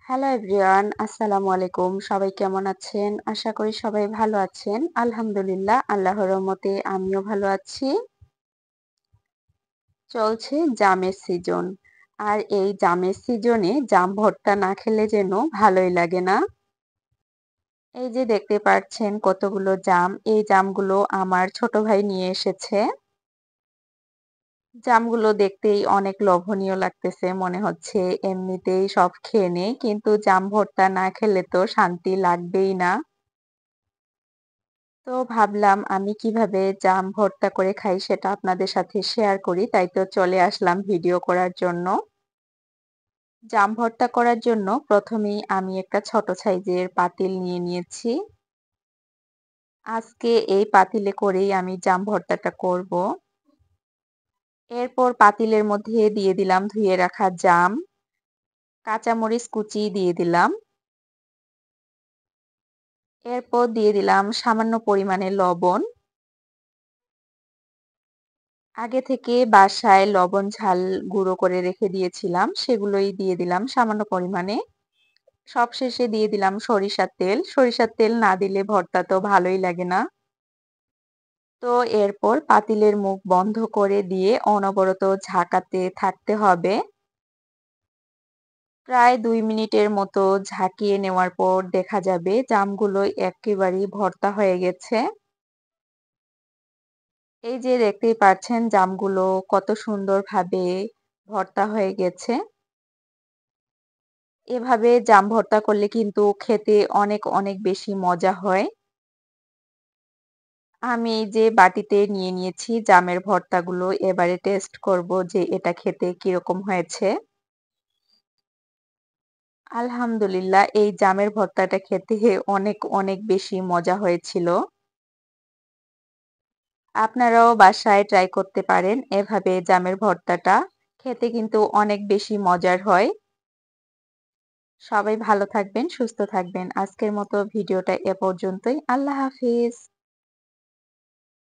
Hello everyone, আসসালামু আলাইকুম। সবাই কেমন আছেন? আশা করি সবাই ভালো আছেন। আলহামদুলিল্লাহ, আল্লাহর রহমতে আমিও ভালো আছি। চলছে জামের সিজন। আর এই জামের সিজনে জাম ভর্তা না খেলে যেন ভালোই লাগে না। এই যে দেখতে পাচ্ছেন কতগুলো জাম। এই জামগুলো আমার ছোট ভাই নিয়ে এসেছে। জামগুলো দেখতেই অনেক লোভনীয় লাগতেছে। মনে হচ্ছে এমনিতেই সব খেয়ে নেই। কিন্তু জাম ভর্তা না খেলে তো শান্তি লাগবেই না। তো ভাবলাম আমি কিভাবে জাম ভর্তা করে খাই সেটা আপনাদের সাথে শেয়ার করি, তাই তো চলে আসলাম ভিডিও করার জন্য। জাম ভর্তা করার জন্য প্রথমেই আমি একটা ছোট সাইজের পাতিল নিয়ে নিয়েছি। আজকে এই পাতিলে করেই আমি জাম ভর্তাটা করব। এরপর পাতিলের মধ্যে দিয়ে দিলাম ধুয়ে রাখা জাম, কাঁচামরিচ কুচি দিয়ে দিলাম। এরপর দিয়ে দিলাম সামান্য পরিমাণে লবণ। আগে থেকে বাসায় লবণ ঝাল গুঁড়ো করে রেখে দিয়েছিলাম, সেগুলোই দিয়ে দিলাম সামান্য পরিমাণে। সবশেষে দিয়ে দিলাম সরিষার তেল। সরিষার তেল না দিলে ভর্তা তো ভালোই লাগে না। তো এরপর পাতিলের মুখ বন্ধ করে দিয়ে অনবরত ঝাঁকাতে থাকতে হবে। প্রায় ২ মিনিটের মতো ঝাঁকিয়ে নেওয়ার পর দেখা যাবে জামগুলো একেবারেই ভর্তা হয়ে গেছে। এই যে দেখতেই পাচ্ছেন জামগুলো কত সুন্দরভাবে ভর্তা হয়ে গেছে। এভাবে জাম ভর্তা করলে কিন্তু খেতে অনেক অনেক বেশি মজা হয়। আমি এই যে বাটিতে নিয়ে নিয়েছি জামের ভর্তাগুলো, এবারে টেস্ট করব যে এটা খেতে কিরকম হয়েছে। আলহামদুলিল্লাহ, এই জামের ভর্তাটা খেতে অনেক অনেক বেশি মজা হয়েছিল। আপনারাও বাসায় ট্রাই করতে পারেন এভাবে জামের ভর্তাটা। খেতে কিন্তু অনেক বেশি মজার হয়। সবাই ভালো থাকবেন, সুস্থ থাকবেন। আজকের মতো ভিডিওটা এ পর্যন্তই। আল্লাহ হাফিজ।